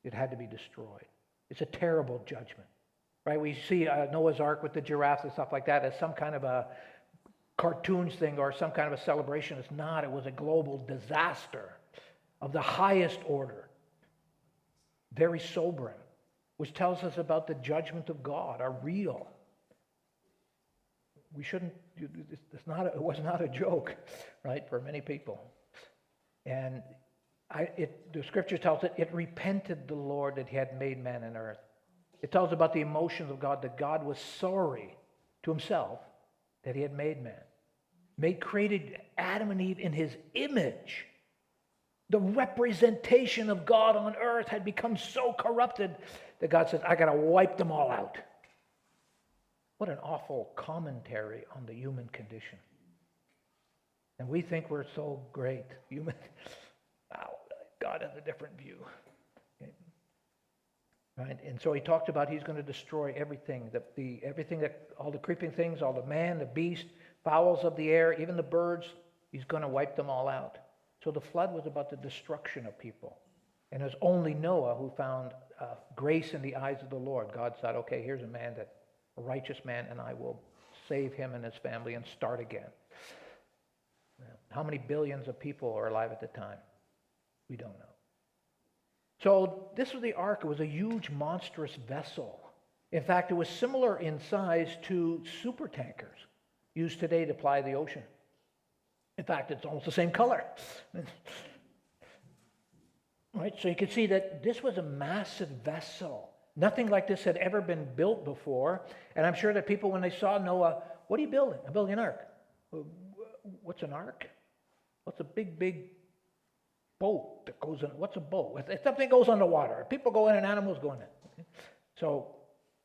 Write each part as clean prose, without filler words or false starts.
It had to be destroyed. It's a terrible judgment, right? We see Noah's Ark with the giraffes and stuff like that as some kind of a cartoons thing or some kind of a celebration. It's not. It was a global disaster of the highest order. Very sobering, which tells us about the judgment of God are real. We shouldn't, it was not a joke, right, for many people. And the scripture tells it repented the Lord that he had made man and earth. It tells about the emotions of God, that God was sorry to himself that he had made man. Created Adam and Eve in his image. The representation of God on earth had become so corrupted that God said, I got to wipe them all out. What an awful commentary on the human condition. And we think we're so great. Wow, God has a different view. Okay. Right? And so he talked about he's going to destroy everything, all the creeping things, all the man, the beast, fowls of the air, even the birds. He's going to wipe them all out. So the flood was about the destruction of people. And it was only Noah who found grace in the eyes of the Lord. God said, okay, here's a righteous man, and I will save him and his family and start again. How many billions of people are alive at the time? We don't know. So this was the ark. It was a huge, monstrous vessel. In fact, it was similar in size to super tankers used today to ply the ocean. In fact, it's almost the same color. Right? So you can see that this was a massive vessel. Nothing like this had ever been built before. And I'm sure that people, when they saw Noah, what are you building? I'm building an ark. What's an ark? What's a big, big boat that goes in? What's a boat? It's something that goes on the water. People go in and animals go in it. Okay? So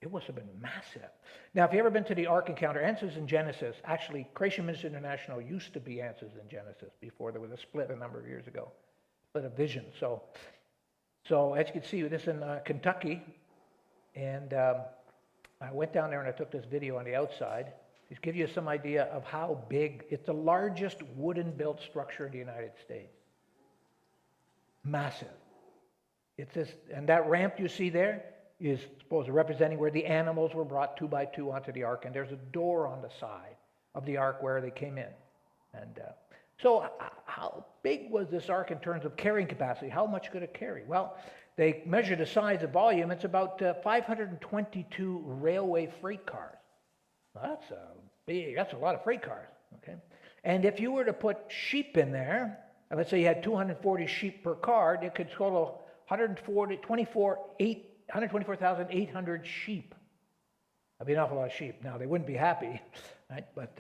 it must have been massive. Now, if you've ever been to the Ark Encounter, Answers in Genesis, actually, Creation Ministries International used to be Answers in Genesis before there was a split a number of years ago, split of vision. So as you can see, this is in Kentucky, and I went down there and I took this video on the outside. Just give you some idea of how big. It's the largest wooden-built structure in the United States. Massive. It's this, and that ramp you see there is supposed to representing where the animals were brought 2 by 2 onto the ark, and there's a door on the side of the ark where they came in. And so how big was this ark in terms of carrying capacity? How much could it carry? Well, they measured the size of volume. It's about 522 railway freight cars. Well, that's a lot of freight cars. Okay, and if you were to put sheep in there, and let's say you had 240 sheep per car, it could total 124,800 sheep. That'd be an awful lot of sheep. Now, they wouldn't be happy, right? But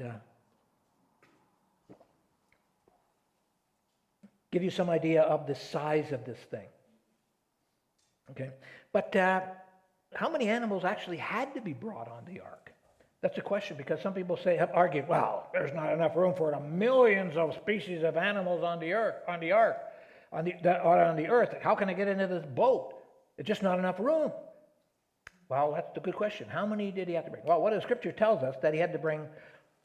give you some idea of the size of this thing. Okay, but how many animals actually had to be brought on the ark? That's a question, because some people have argued, well, there's not enough room for millions of species of animals on the earth, on the earth. How can I get into this boat? It's just not enough room. Well, that's a good question. How many did he have to bring? Well, what the scripture tells us that he had to bring,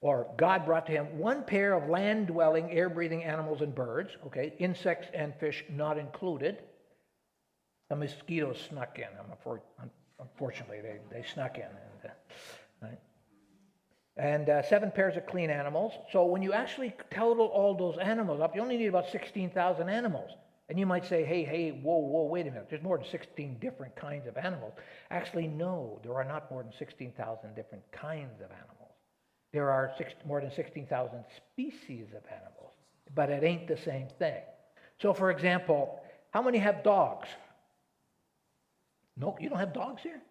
or God brought to him, 1 pair of land-dwelling, air-breathing animals and birds, okay, insects and fish not included. The mosquitoes snuck in. Unfortunately, they snuck in. Right? And 7 pairs of clean animals. So when you actually total all those animals up, you only need about 16,000 animals. And you might say, hey, whoa, wait a minute. There's more than 16 different kinds of animals. Actually, no, there are not more than 16,000 different kinds of animals. There are more than 16,000 species of animals, but it ain't the same thing. So, for example, how many have dogs? No, you don't have dogs here?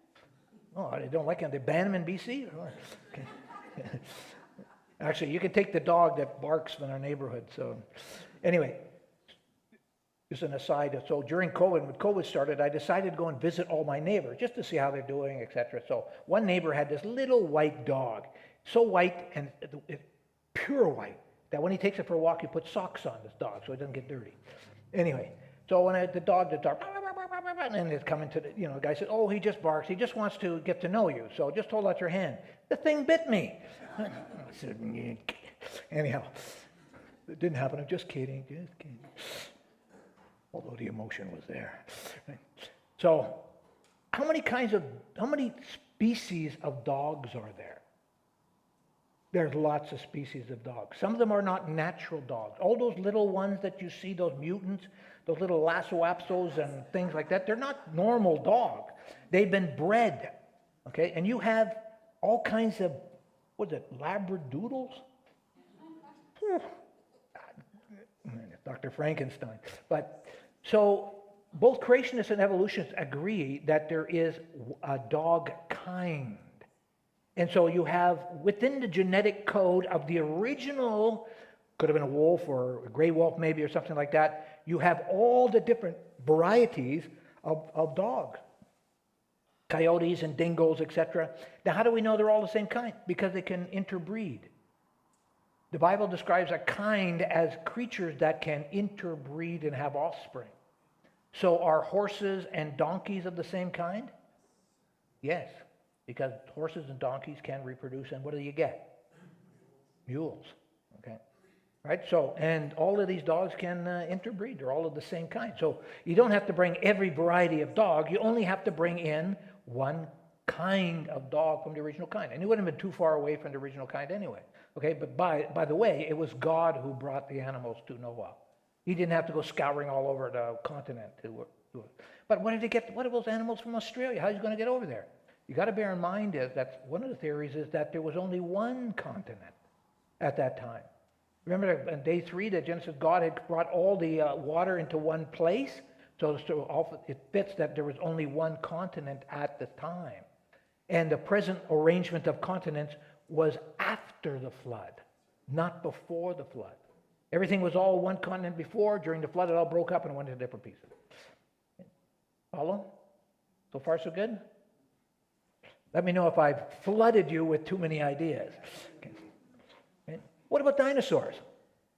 Oh, they don't like them. They ban them in BC? Okay. Actually, you can take the dog that barks in our neighborhood. So anyway, just an aside. So during COVID, when COVID started, I decided to go and visit all my neighbors just to see how they're doing, etc. So one neighbor had this little white dog, so white and pure white, that when he takes it for a walk, he puts socks on this dog so it doesn't get dirty. Anyway, so when the dog, and it's coming to the guy said, oh, he just barks. He just wants to get to know you. So just hold out your hand. The thing bit me. I said, anyhow, it didn't happen. I'm just kidding. Although the emotion was there. Right? So, how many species of dogs are there? There's lots of species of dogs. Some of them are not natural dogs. All those little ones that you see, those mutants, those little Lhasa and things like that, they're not normal dogs. They've been bred, okay? And you have all kinds of, Labradoodles? Dr. Frankenstein. But, so, both creationists and evolutionists agree that there is a dog kind. And so you have, within the genetic code of the original, could have been a wolf or a gray wolf maybe or something like that, you have all the different varieties of dogs. Coyotes and dingoes, etc. Now how do we know they're all the same kind? Because they can interbreed. The Bible describes a kind as creatures that can interbreed and have offspring. So are horses and donkeys of the same kind? Yes. Because horses and donkeys can reproduce, and what do you get? Mules, okay? Right, so, and all of these dogs can interbreed. They're all of the same kind. So you don't have to bring every variety of dog. You only have to bring in one kind of dog from the original kind. And it wouldn't have been too far away from the original kind anyway, okay? But by the way, it was God who brought the animals to Noah. He didn't have to go scouring all over the continent to do it. But what are those animals from Australia? How's he going to get over there? You got to bear in mind is that one of the theories is that there was only one continent at that time. Remember on day 3 that Genesis, God had brought all the water into one place, so it fits that there was only one continent at the time. And the present arrangement of continents was after the flood, not before the flood. Everything was all one continent before. During the flood, it all broke up and went into different pieces. Follow? So far, so good? Let me know if I've flooded you with too many ideas. Okay. Okay. What about dinosaurs?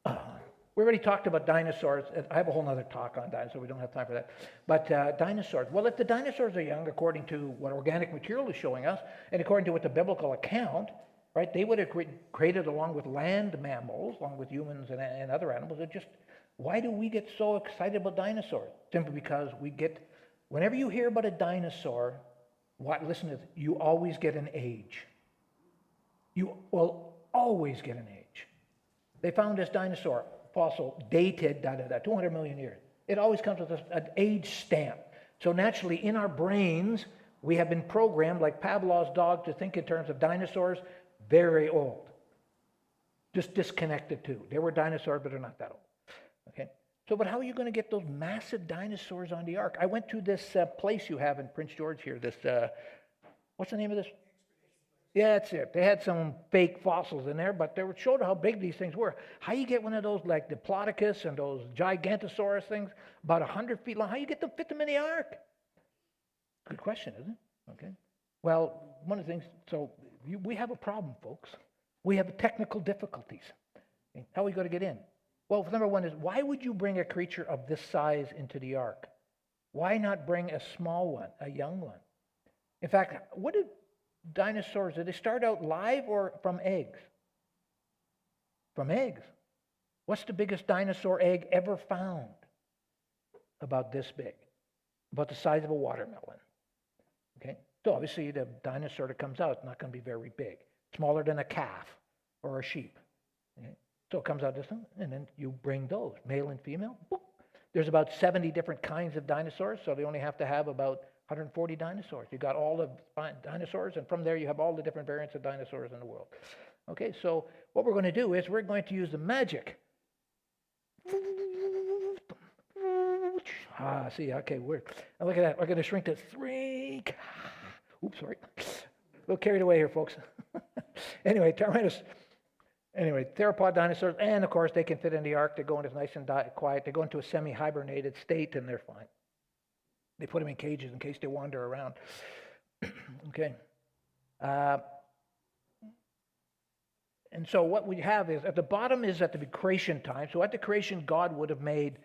We already talked about dinosaurs. I have a whole other talk on dinosaurs. We don't have time for that. But dinosaurs. Well, if the dinosaurs are young, according to what organic material is showing us, and according to what the biblical account, right, they would have created along with land mammals, along with humans and other animals. Why do we get so excited about dinosaurs? Simply because whenever you hear about a dinosaur, listen to this, you always get an age. You will always get an age. They found this dinosaur fossil dated, 200 million years. It always comes with an age stamp. So naturally, in our brains, we have been programmed, like Pavlov's dog, to think in terms of dinosaurs, very old. Just disconnected too. They were dinosaurs, but they're not that old. Okay. So, but how are you going to get those massive dinosaurs on the ark? I went to this place you have in Prince George here. This, what's the name of this? Yeah, that's it. They had some fake fossils in there, but they showed how big these things were. How you get one of those like Diplodocus and those Gigantosaurus things, about 100 feet long? How you get them, fit them in the ark? Good question, isn't it? Okay. Well, one of the things. So we have a problem, folks. We have technical difficulties. Okay. How are we going to get in? Well, number one is, why would you bring a creature of this size into the ark? Why not bring a small one, a young one? In fact, what did dinosaurs, did they start out live or from eggs? From eggs. What's the biggest dinosaur egg ever found? About this big. About the size of a watermelon. Okay? So obviously the dinosaur that comes out is not going to be very big. Smaller than a calf or a sheep. Okay? So it comes out this one, and then you bring those, male and female. Boop. There's about 70 different kinds of dinosaurs, so they only have to have about 140 dinosaurs. You got all the dinosaurs, and from there you have all the different variants of dinosaurs in the world. Okay, so what we're going to do is we're going to use the magic. See, okay, look at that. We're going to shrink to 3. Oops, sorry. A little carried away here, folks. Anyway, theropod dinosaurs, and of course they can fit in the ark. They go into nice and quiet. They go into a semi-hibernated state, and they're fine. They put them in cages in case they wander around. Okay. And so what we have is, at the bottom is at the creation time. So at the creation, God would have made,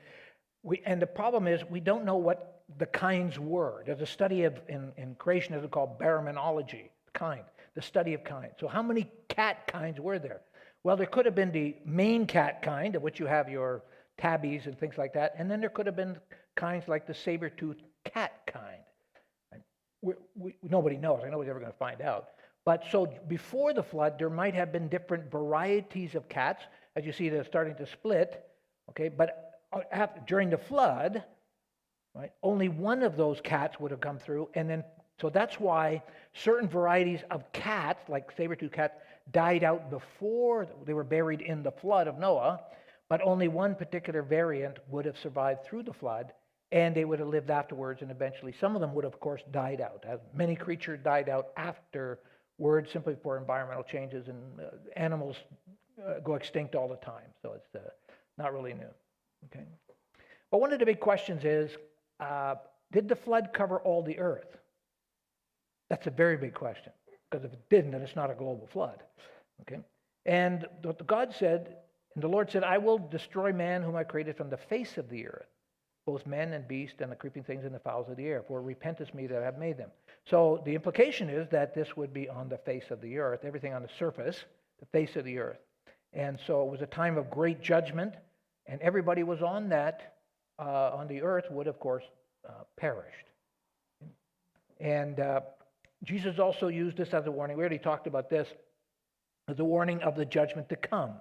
and the problem is we don't know what the kinds were. There's a study in creation that's called baraminology, the study of kind. So how many cat kinds were there? Well, there could have been the main cat kind, of which you have your tabbies and things like that, and then there could have been kinds like the saber-toothed cat kind. nobody knows. Nobody's ever going to find out. But so before the flood, there might have been different varieties of cats. As you see, they're starting to split. Okay, but during the flood, right, only one of those cats would have come through, and then so that's why certain varieties of cats, like saber-tooth cats, died out before they were buried in the flood of Noah, but only one particular variant would have survived through the flood, and they would have lived afterwards, and eventually some of them would have, of course, died out. As many creatures died out afterwards simply for environmental changes, and animals go extinct all the time, so it's not really new. Okay, but one of the big questions is, did the flood cover all the earth? That's a very big question, because if it didn't, then it's not a global flood. Okay, and what God said, and the Lord said, I will destroy man whom I created from the face of the earth, both men and beast and the creeping things and the fowls of the air, for repenteth me that I have made them. So the implication is that this would be on the face of the earth, everything on the surface, the face of the earth. And so it was a time of great judgment, and everybody was on that, on the earth would, of course, perished. And Jesus also used this as a warning. We already talked about this as a warning of the judgment to come.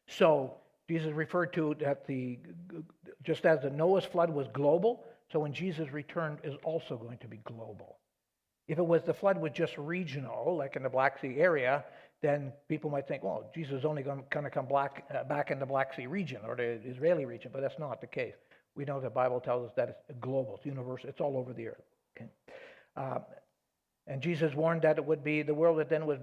So Jesus referred to that just as the Noah's flood was global, so when Jesus returned is also going to be global. If it was the flood was just regional, like in the Black Sea area, then people might think, well, Jesus is only going to come back in the Black Sea region or the Israeli region, but that's not the case. We know the Bible tells us that it's global, it's universal, it's all over the earth. Okay? And Jesus warned that it would be the world that then was,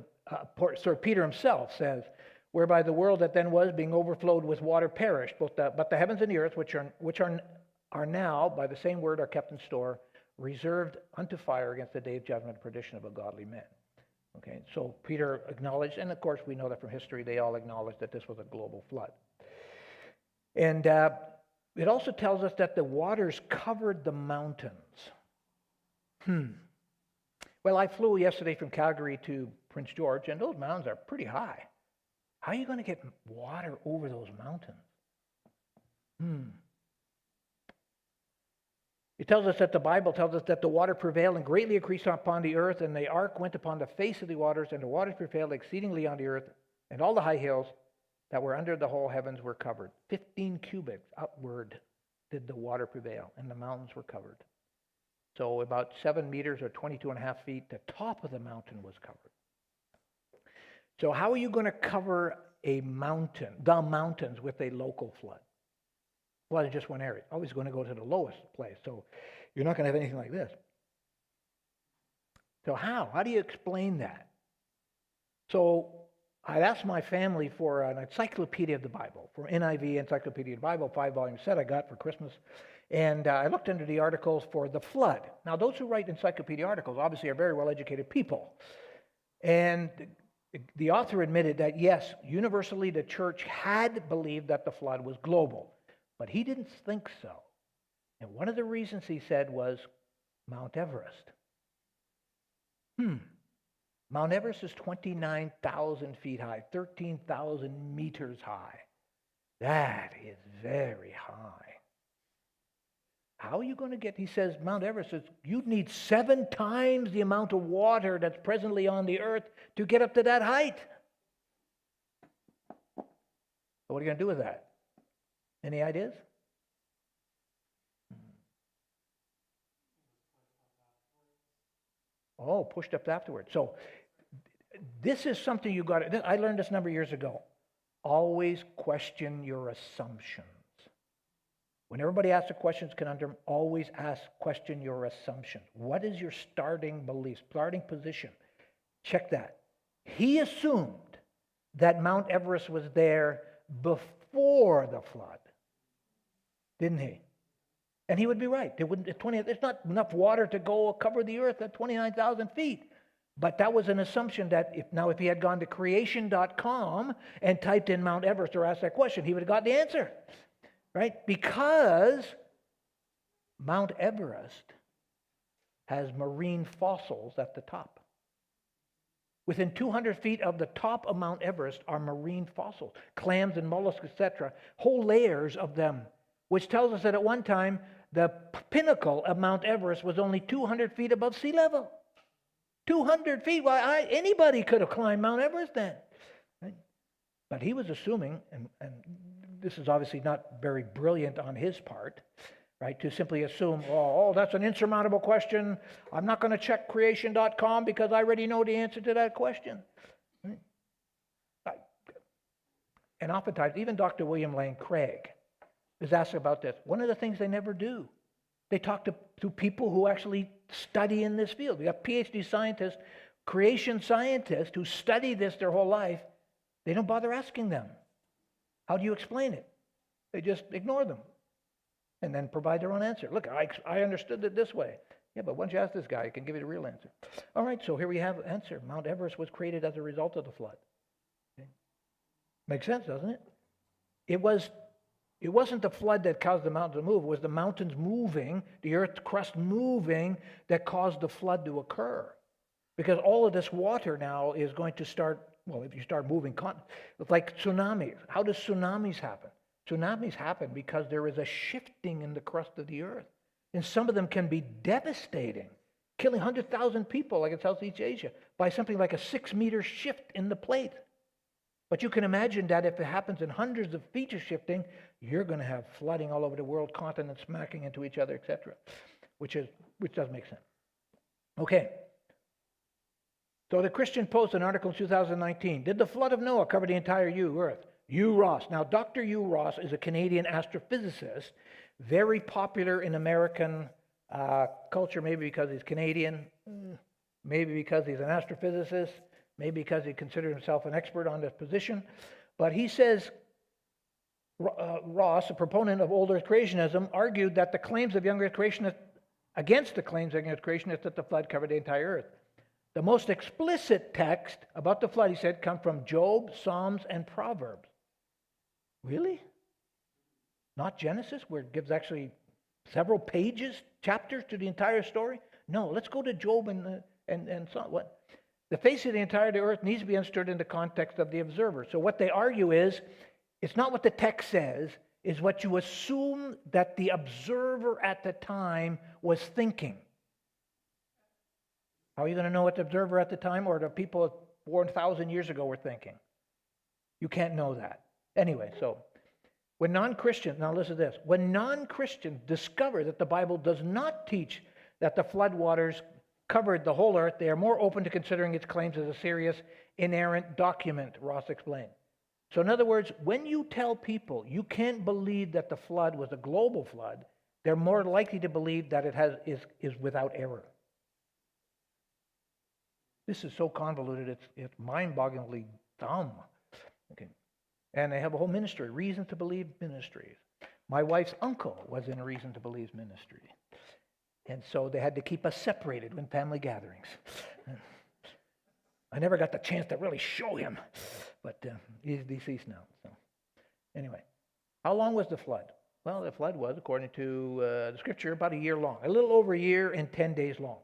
Peter himself says, whereby the world that then was being overflowed with water perished, but the heavens and the earth, which are now, by the same word, are kept in store, reserved unto fire against the day of judgment and perdition of ungodly men. Okay, so Peter acknowledged, and of course we know that from history, they all acknowledged that this was a global flood. And it also tells us that the waters covered the mountains. Well, I flew yesterday from Calgary to Prince George, and those mountains are pretty high. How are you going to get water over those mountains? It tells us that the Bible tells us that the water prevailed and greatly increased upon the earth, and the ark went upon the face of the waters, and the waters prevailed exceedingly on the earth, and all the high hills that were under the whole heavens were covered. 15 cubits upward did the water prevail, and the mountains were covered. So about 7 meters or 22.5 feet, the top of the mountain was covered. So how are you going to cover the mountains with a local flood? Flood in just one area. Always going to go to the lowest place. So you're not going to have anything like this. So how? How do you explain that? So I asked my family for an encyclopedia of the Bible, for NIV Encyclopedia of the Bible, 5-volume set I got for Christmas. And I looked into the articles for the flood. Now, those who write encyclopedia articles obviously are very well-educated people. And the author admitted that, yes, universally the church had believed that the flood was global. But he didn't think so. And one of the reasons he said was Mount Everest. Mount Everest is 29,000 feet high, 13,000 meters high. That is very high. How are you going to get, he says, Mount Everest says, you'd need 7 times the amount of water that's presently on the earth to get up to that height. So what are you going to do with that? Any ideas? Oh, pushed up afterwards. So this is something you got to, I learned this a number of years ago. Always question your assumptions. When everybody asks a question, conundrum, always question your assumption. What is your starting belief, starting position? Check that. He assumed that Mount Everest was there before the flood, didn't he? And he would be right. There's not enough water to go cover the earth at 29,000 feet. But that was an assumption that if he had gone to creation.com and typed in Mount Everest or asked that question, he would have got the answer. Right? Because Mount Everest has marine fossils at the top. Within 200 feet of the top of Mount Everest are marine fossils, clams and mollusks, etc., whole layers of them, which tells us that at one time the pinnacle of Mount Everest was only 200 feet above sea level. 200 feet. Well, anybody could have climbed Mount Everest then. Right? But he was assuming, and this is obviously not very brilliant on his part, right, to simply assume, oh, that's an insurmountable question. I'm not going to check creation.com because I already know the answer to that question. Right? And oftentimes, even Dr. William Lane Craig is asked about this. One of the things they never do, they talk to people who actually study in this field. We have PhD scientists, creation scientists who study this their whole life. They don't bother asking them. How do you explain it? They just ignore them and then provide their own answer. Look, I understood it this way. Yeah, but once you ask this guy, he can give you the real answer. All right, so here we have the answer. Mount Everest was created as a result of the flood. Okay. Makes sense, doesn't it? It wasn't the flood that caused the mountains to move. It was the mountains moving, the earth's crust moving, that caused the flood to occur. Because all of this water now is going to start, well, if you start moving, it's like tsunamis. How do tsunamis happen? Tsunamis happen because there is a shifting in the crust of the earth. And some of them can be devastating, killing 100,000 people, like in Southeast Asia, by something like a 6-meter shift in the plate. But you can imagine that if it happens in hundreds of feet of shifting, you're going to have flooding all over the world, continents smacking into each other, etc., which does make sense. Okay. So the Christian Post, an article in 2019, did the flood of Noah cover the entire Earth? Hugh Ross. Now, Dr. Hugh Ross is a Canadian astrophysicist, very popular in American culture, maybe because he's Canadian, maybe because he's an astrophysicist, maybe because he considers himself an expert on this position. But he says, Ross, a proponent of old earth creationism, argued that the claims of young earth creationists, against the claims of young earth creationists that the flood covered the entire earth. The most explicit text about the flood, he said, come from Job, Psalms, and Proverbs. Really? Not Genesis, where it gives actually several pages, chapters to the entire story? No, let's go to Job and Psalms. What? The face of the entire earth needs to be understood in the context of the observer. So what they argue is, it's not what the text says, is what you assume that the observer at the time was thinking. How are you going to know what the observer at the time or the people 4,000 years ago were thinking? You can't know that. Anyway, so when non-Christians, now listen to this, when non-Christians discover that the Bible does not teach that the flood waters covered the whole earth, they are more open to considering its claims as a serious, inerrant document, Ross explained. So in other words, when you tell people you can't believe that the flood was a global flood, they're more likely to believe that it is without error. This is so convoluted, it's mind-bogglingly dumb. Okay. And they have a whole ministry, Reason to Believe Ministries. My wife's uncle was in a Reason to Believe ministry. And so they had to keep us separated when family gatherings. I never got the chance to really show him, but he's deceased now. So anyway, how long was the flood? Well, the flood was, according to the scripture, about a year long, a little over a year and 10 days long.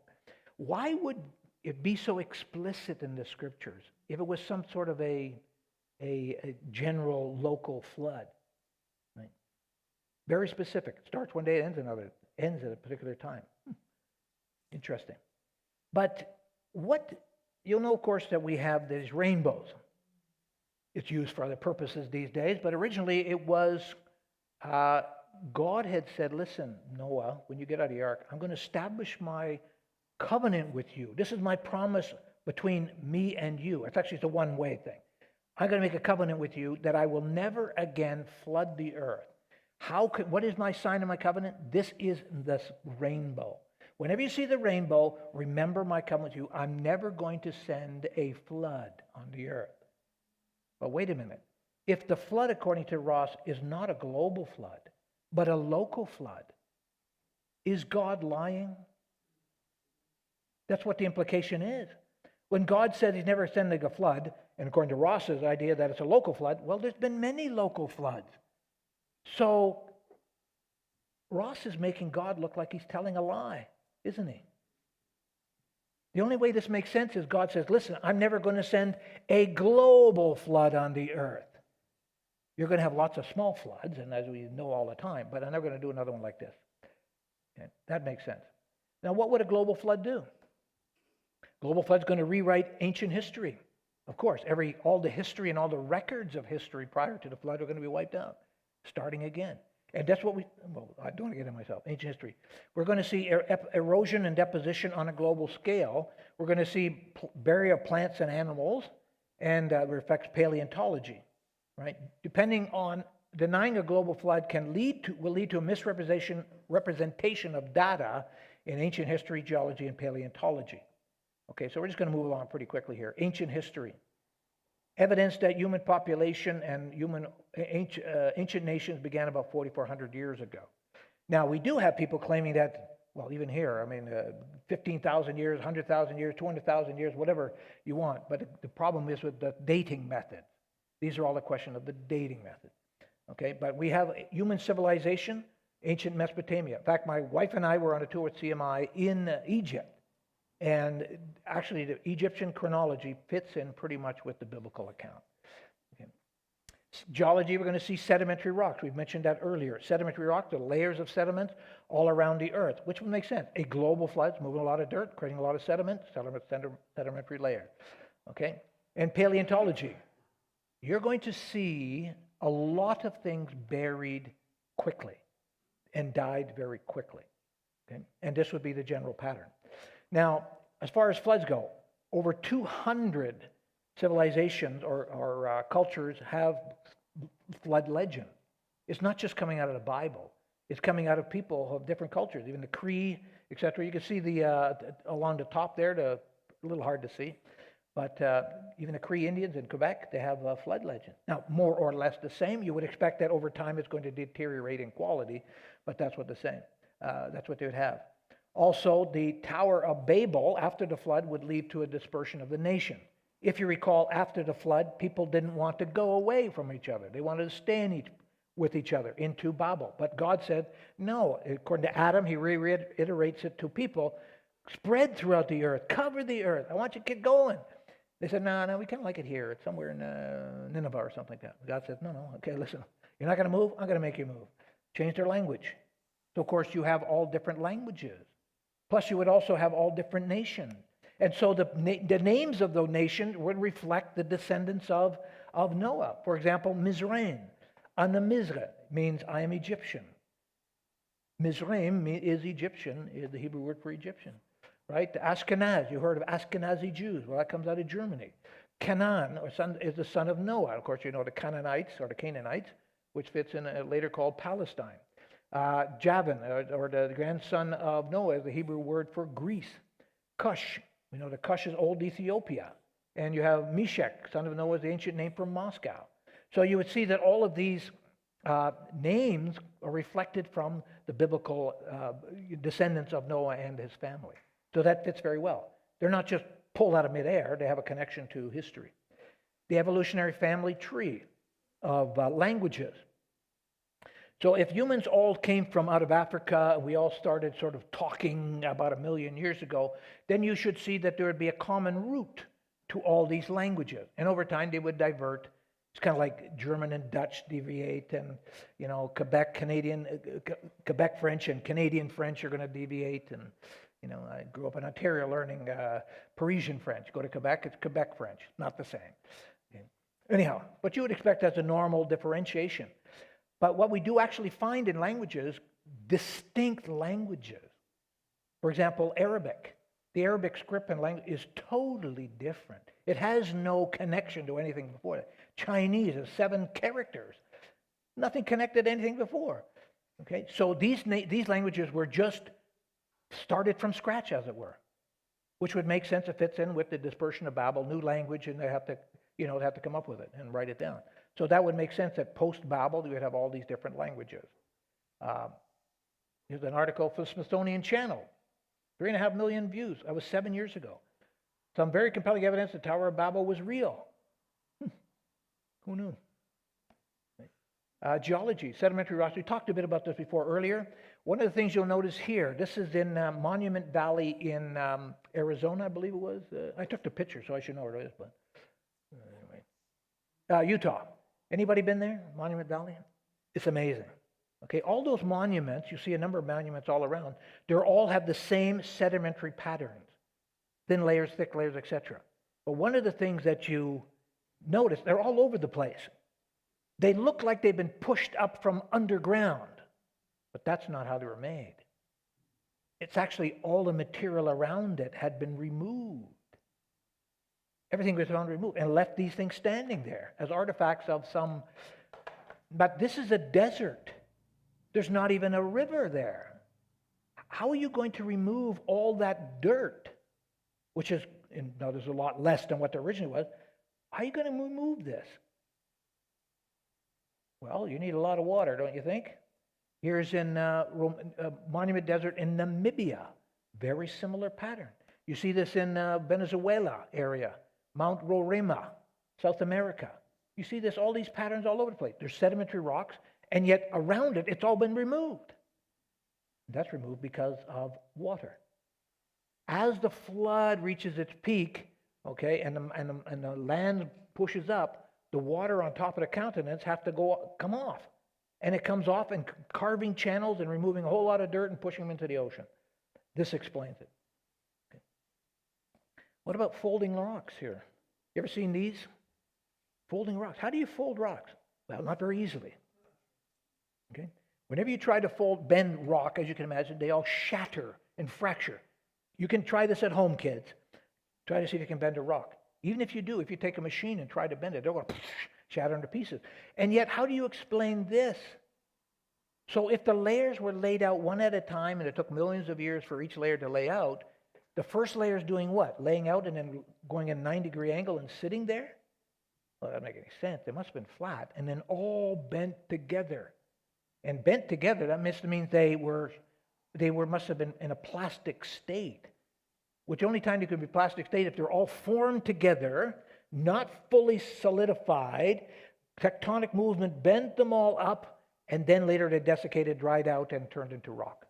Why would it be so explicit in the scriptures if it was some sort of a general local flood? Right? Very specific. It starts one day, it ends at a particular time. Interesting. But you'll know, of course, that we have these rainbows. It's used for other purposes these days, but originally it was, God had said, listen, Noah, when you get out of the ark, I'm going to establish my covenant with you. This is my promise between me and you. It's actually a one-way thing. I'm going to make a covenant with you that I will never again flood the earth. What is my sign of my covenant? This is this rainbow. Whenever you see the rainbow, remember my covenant with you. I'm never going to send a flood on the earth. But wait a minute. If the flood, according to Ross, is not a global flood, but a local flood, is God lying? That's what the implication is. When God said he's never sending a flood, and according to Ross's idea that it's a local flood, well, there's been many local floods. So Ross is making God look like he's telling a lie, isn't he? The only way this makes sense is God says, listen, I'm never going to send a global flood on the earth. You're going to have lots of small floods, and as we know all the time, but I'm never going to do another one like this. Okay, that makes sense. Now, what would a global flood do? Global flood's going to rewrite ancient history. Of course, all the history and all the records of history prior to the flood are going to be wiped out, starting again. And that's what I don't want to get into myself, ancient history. We're going to see erosion and deposition on a global scale. We're going to see burial of plants and animals, and it affects paleontology, right? Depending on, denying a global flood will lead to a misrepresentation of data in ancient history, geology, and paleontology. Okay, so we're just going to move along pretty quickly here. Ancient history. Evidence that human population and ancient nations began about 4,400 years ago. Now, we do have people claiming that, well, even here, 15,000 years, 100,000 years, 200,000 years, whatever you want. But the problem is with the dating method. These are all a question of the dating method. Okay, but we have human civilization, ancient Mesopotamia. In fact, my wife and I were on a tour with CMI in Egypt. And actually, the Egyptian chronology fits in pretty much with the biblical account. Okay. Geology, we're going to see sedimentary rocks. We've mentioned that earlier. Sedimentary rocks, the layers of sediment all around the earth, which would make sense. A global flood, moving a lot of dirt, creating a lot of sediment, sedimentary layer. Okay? And paleontology. You're going to see a lot of things buried quickly and died very quickly. Okay? And this would be the general pattern. Now, as far as floods go, over 200 civilizations or cultures have flood legend. It's not just coming out of the Bible. It's coming out of people of different cultures, even the Cree, etc. You can see along the top there, a little hard to see, but even the Cree Indians in Quebec, they have a flood legend. Now, more or less the same. You would expect that over time it's going to deteriorate in quality, but that's what that's what they would have. Also, the Tower of Babel, after the flood, would lead to a dispersion of the nation. If you recall, after the flood, people didn't want to go away from each other. They wanted to stay with each other into Babel. But God said, no. According to Adam, he reiterates it to people, spread throughout the earth, cover the earth. I want you to get going. They said, no, we kind of like it here. It's somewhere in Nineveh or something like that. God said, no, okay, listen. You're not going to move? I'm going to make you move. Change their language. So, of course, you have all different languages. Plus, you would also have all different nations. And so the names of those nations would reflect the descendants of Noah. For example, Mizraim. Ana Mizra means I am Egyptian. Mizraim is Egyptian, is the Hebrew word for Egyptian. Right? The Ashkenaz, you heard of Ashkenazi Jews. Well, that comes out of Germany. Canaan is the son of Noah. Of course, you know the Canaanites or the Canaanites, which fits in later called Palestine. Javan, or the grandson of Noah, is the Hebrew word for Greece. Cush, we know that Cush is old Ethiopia. And you have Meshach, son of Noah, is the ancient name for Moscow. So you would see that all of these names are reflected from the biblical descendants of Noah and his family. So that fits very well. They're not just pulled out of midair, they have a connection to history. The evolutionary family tree of languages. So if humans all came from out of Africa, we all started sort of talking about 1 million years ago, then you should see that there would be a common root to all these languages. And over time, they would divert. It's kind of like German and Dutch deviate, and Quebec French and Canadian French are going to deviate. And I grew up in Ontario learning Parisian French. Go to Quebec, it's Quebec French, not the same. Okay. Anyhow, but you would expect that's a normal differentiation. But what we do actually find in languages, distinct languages. For example, Arabic. The Arabic script and language is totally different. It has no connection to anything before it. Chinese is 7 characters. Nothing connected to anything before. Okay, so these languages were just started from scratch, as it were, which would make sense. It fits in with the dispersion of Babel, new language, and they have to come up with it and write it down. So that would make sense that post-Babel, you would have all these different languages. Here's an article for the Smithsonian Channel. 3.5 million views. That was 7 years ago. Some very compelling evidence the Tower of Babel was real. Who knew? Geology, sedimentary rocks. We talked a bit about this before earlier. One of the things you'll notice here, this is in Monument Valley in Arizona, I believe it was. I took the picture, so I should know where it is. But anyway, Utah. Anybody been there? Monument Valley? It's amazing. Okay, all those monuments, you see a number of monuments all around, they all have the same sedimentary patterns. thin layers, thick layers, etc. But one of the things that you notice, they're all over the place. They look like they've been pushed up from underground, but that's not how they were made. It's actually all the material around it had been removed. Everything was found removed and left these things standing there as artifacts of some. But this is a desert. There's not even a river there. How are you going to remove all that dirt, which is, now there's a lot less than what there originally was. How are you going to remove this? Well, you need a lot of water, don't you think? Here's in Monument Desert in Namibia. Very similar pattern. You see this in Venezuela area, Mount Roraima, South America. You see this, all these patterns all over the place. There's sedimentary rocks, and yet around it, it's all been removed. That's removed because of water. As the flood reaches its peak, okay, and the land pushes up, the water on top of the continents have to come off. And it comes off and carving channels and removing a whole lot of dirt and pushing them into the ocean. This explains it. Okay. What about folding rocks here? You ever seen these? Folding rocks. How do you fold rocks? Well, not very easily. Okay. Whenever you try to bend rock, as you can imagine, they all shatter and fracture. You can try this at home, kids. Try to see if you can bend a rock. Even if you do, if you take a machine and try to bend it, they're going to shatter into pieces. And yet, how do you explain this? So if the layers were laid out one at a time, and it took millions of years for each layer to lay out, the first layer is doing what? Laying out and then going at a 9-degree angle and sitting there? Well, that doesn't make any sense. They must have been flat and then all bent together. And bent together, that means they must have been in a plastic state. Which only time you could be plastic state if they're all formed together, not fully solidified, tectonic movement bent them all up, and then later they desiccated, dried out, and turned into rock.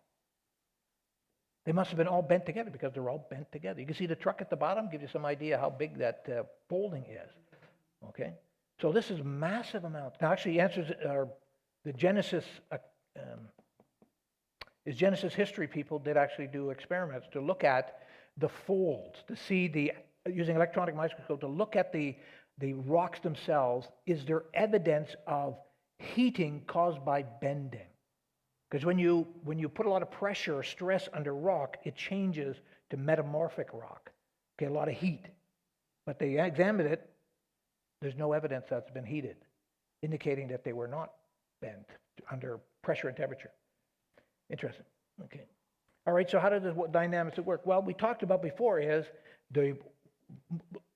They must have been all bent together because they're all bent together. You can see the truck at the bottom, gives you some idea how big that folding is. Okay? So this is massive amounts. Now actually answers the Genesis Genesis history people did actually do experiments to look at the folds, to see using electron microscope, to look at the rocks themselves. Is there evidence of heating caused by bending? Because when you put a lot of pressure or stress under rock, it changes to metamorphic rock. Okay, a lot of heat. But they examined it, there's no evidence that's been heated, indicating that they were not bent under pressure and temperature. Interesting. Okay. All right, so how does what dynamics it work? Well, we talked about before is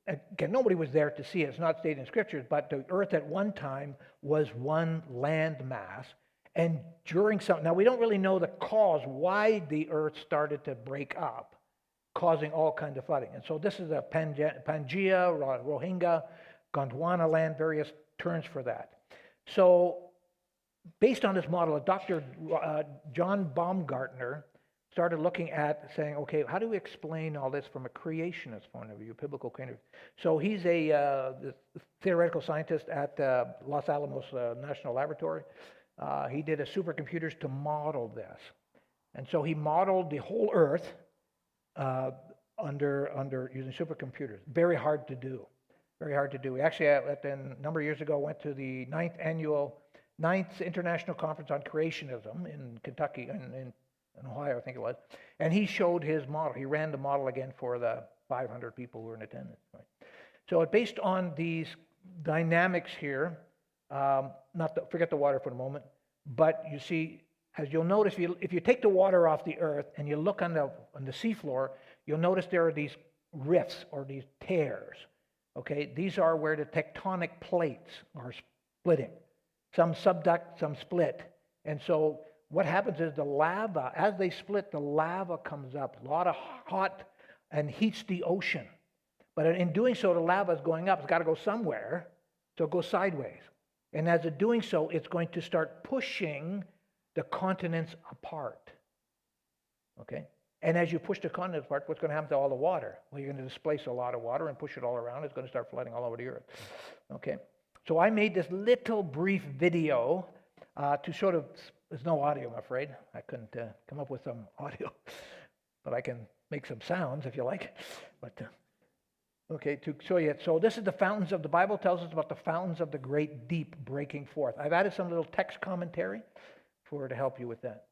again, nobody was there to see it. It's not stated in scriptures, but the earth at one time was one land mass. And now we don't really know the cause why the earth started to break up, causing all kinds of flooding. And so this is a Pangaea, Rohingya, Gondwana land, various terms for that. So based on this model, Dr. John Baumgartner started looking at saying, okay, how do we explain all this from a creationist point of view, biblical kind of view? So he's a theoretical scientist at Los Alamos National Laboratory. He did a supercomputers to model this. And so he modeled the whole Earth under using supercomputers. Very hard to do. Very hard to do. We actually, a number of years ago, went to the 9th International Conference on Creationism in Kentucky, in Ohio, I think it was. And he showed his model. He ran the model again for the 500 people who were in attendance. Right? So based on these dynamics here, forget the water for a moment, but you see, as you'll notice, if you take the water off the earth and you look on the seafloor, you'll notice there are these rifts or these tears. Okay, these are where the tectonic plates are splitting. Some subduct, some split. And so what happens is the lava, as they split, the lava comes up, a lot of hot, and heats the ocean. But in doing so, the lava is going up. It's got to go somewhere, so it goes sideways. And as it's doing so, it's going to start pushing the continents apart. Okay? And as you push the continents apart, what's going to happen to all the water? Well, you're going to displace a lot of water and push it all around. It's going to start flooding all over the earth. Okay? So I made this little brief video to there's no audio, I'm afraid. I couldn't come up with some audio, but I can make some sounds if you like. But okay, to show you it. So this is the fountains of the Bible tells us about the fountains of the great deep breaking forth. I've added some little text commentary to help you with that.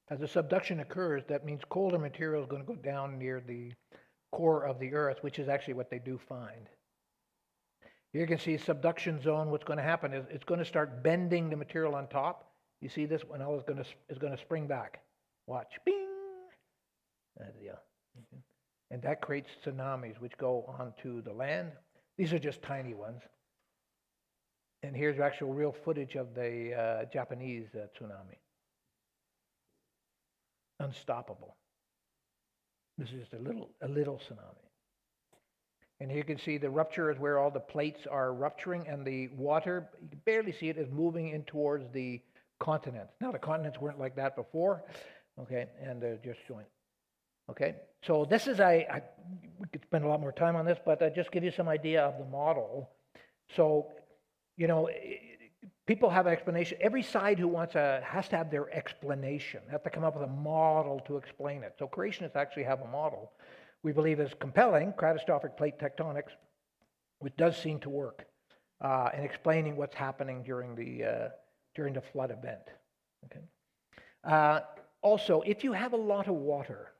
As the subduction occurs, that means colder material is going to go down near the core of the earth, which is actually what they do find. Here you can see subduction zone. What's going to happen is it's going to start bending the material on top. You see this one now is going to spring back. Watch. Bing! And that creates tsunamis which go onto the land. These are just tiny ones. And here's actual real footage of the Japanese tsunami. Unstoppable. This is just a little tsunami. And here you can see the rupture is where all the plates are rupturing, and the water, you can barely see it, is moving in towards the continents. Now the continents weren't like that before, okay, and they're just showing. Okay, so this is we could spend a lot more time on this, but I just give you some idea of the model. So, you know, people have an explanation. Every side who has to have their explanation. They have to come up with a model to explain it. So creationists actually have a model we believe is compelling, catastrophic plate tectonics, which does seem to work in explaining what's happening during the flood event. Okay. Also, if you have a lot of water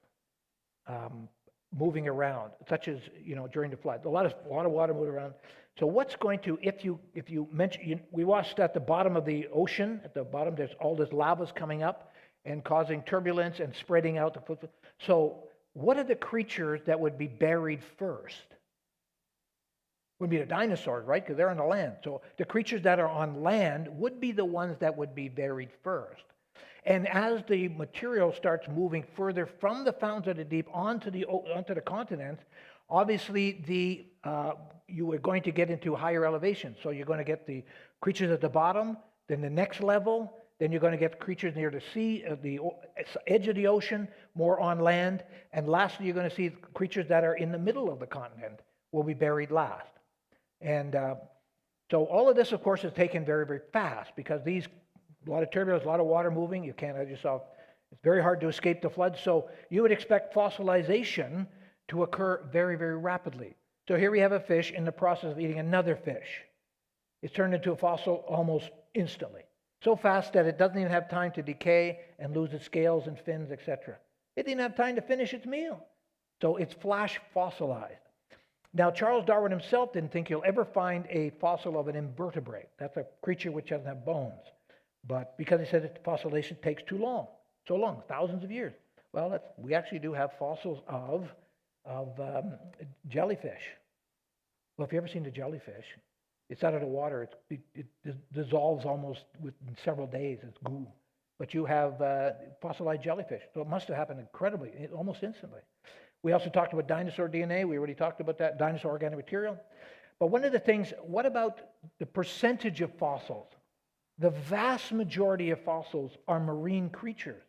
moving around, such as during the flood, a lot of water moving around. So what's going to, if you mention, we watched at the bottom of the ocean, at the bottom there's all this lava's coming up and causing turbulence and spreading out the foot. So what are the creatures that would be buried first? Would be the dinosaurs, right? Because they're on the land. So the creatures that are on land would be the ones that would be buried first. And as the material starts moving further from the fountains of the deep onto the continents, obviously you are going to get into higher elevation. So you're going to get the creatures at the bottom, then the next level, then you're going to get creatures near the sea, the edge of the ocean, more on land, and lastly you're going to see creatures that are in the middle of the continent will be buried last. And so all of this, of course, is taken very, very fast because a lot of turbulence, a lot of water moving. You can't, as yourself, it's very hard to escape the flood. So you would expect fossilization to occur very, very rapidly. So here we have a fish in the process of eating another fish. It's turned into a fossil almost instantly. So fast that it doesn't even have time to decay and lose its scales and fins, etc. It didn't have time to finish its meal. So it's flash fossilized. Now, Charles Darwin himself didn't think he'll ever find a fossil of an invertebrate. That's a creature which doesn't have bones. But because he said that fossilization takes so long, thousands of years. Well, we actually do have fossils of jellyfish. Well, if you've ever seen a jellyfish, it's out of the water. It dissolves almost within several days. It's goo. But you have fossilized jellyfish. So it must have happened almost instantly. We also talked about dinosaur DNA. We already talked about that, dinosaur organic material. But one of the things, what about the percentage of fossils? The vast majority of fossils are marine creatures,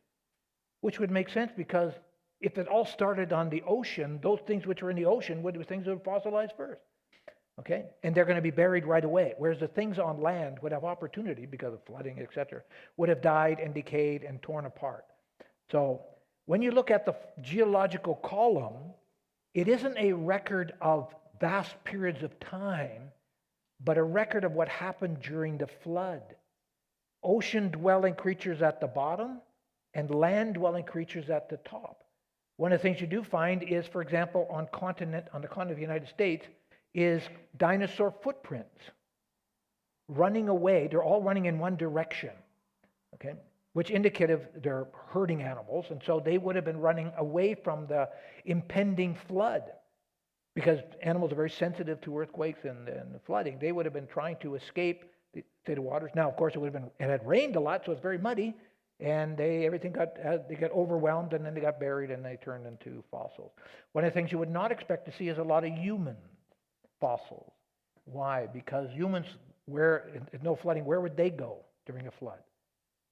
which would make sense because if it all started on the ocean, those things which are in the ocean would be things that were fossilized first. Okay? And they're going to be buried right away. Whereas the things on land would have opportunity because of flooding, etc., would have died and decayed and torn apart. So when you look at the geological column, it isn't a record of vast periods of time, but a record of what happened during the flood. Ocean-dwelling creatures at the bottom and land-dwelling creatures at the top. One of the things you do find is, for example, on the continent of the United States, is dinosaur footprints running away. They're all running in one direction, okay, which indicative they're herding animals, and so they would have been running away from the impending flood because animals are very sensitive to earthquakes and flooding. They would have been trying to escape the waters. Now, of course, it had rained a lot, so it's very muddy, and they got overwhelmed, and then they got buried, and they turned into fossils. One of the things you would not expect to see is a lot of human fossils. Why? Because humans, no flooding, where would they go during a flood?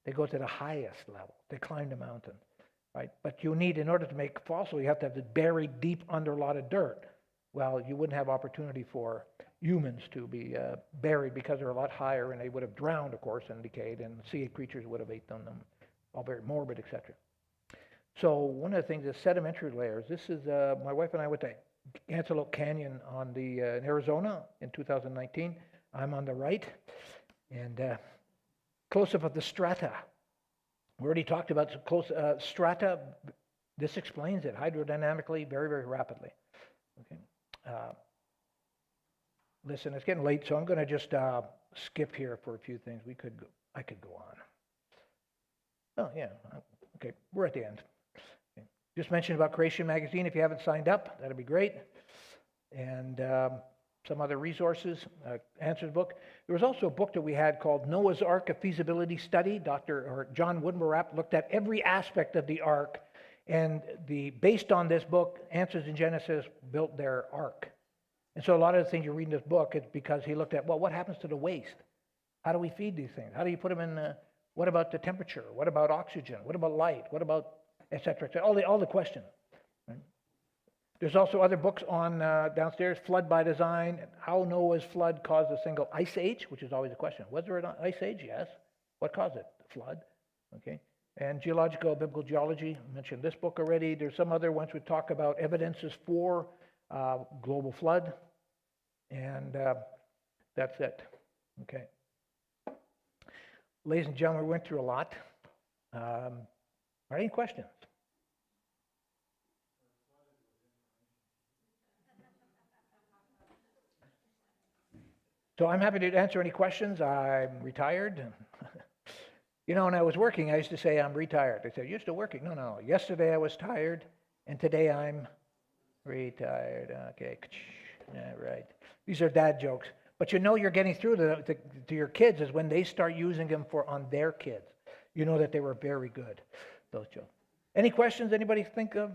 They go to the highest level. They climb the mountain, right? But you need, in order to make fossil, you have to have it buried deep under a lot of dirt. Well, you wouldn't have opportunity for humans to be buried because they're a lot higher, and they would have drowned, of course, and decayed, and sea creatures would have eaten them, all very morbid, etc. So one of the things is sedimentary layers. This is, my wife and I went to Antelope Canyon in Arizona in 2019. I'm on the right, and close-up of the strata. We already talked about strata. This explains it hydrodynamically very, very rapidly. Okay. Listen, it's getting late, so I'm going to just skip here for a few things. I could go on. Oh, yeah. Okay, we're at the end. Okay. Just mentioned about Creation Magazine. If you haven't signed up, that'd be great. And some other resources, Answers book. There was also a book that we had called Noah's Ark, a Feasibility Study. John Woodmarapp looked at every aspect of the ark, and based on this book, Answers in Genesis built their ark. And so a lot of the things you read in this book, it's because he looked at, well, what happens to the waste? How do we feed these things? How do you put them in, what about the temperature? What about oxygen? What about light? What about, et cetera, et cetera? All the questions. Right? There's also other books on downstairs, Flood by Design, how Noah's flood caused a single ice age, which is always a question. Was there an ice age? Yes. What caused it? The flood. Okay. And biblical geology, I mentioned this book already. There's some other ones we talk about evidences for global flood, and that's it. Okay. Ladies and gentlemen, we went through a lot. Are there any questions? So I'm happy to answer any questions. I'm retired. You know, when I was working, I used to say I'm retired. They said, you're still working? No. Yesterday I was tired, and today I'm retired. Okay. Yeah, right. These are dad jokes. But you know you're getting through to your kids is when they start using them on their kids. You know that they were very good, those jokes. Any questions anybody think of?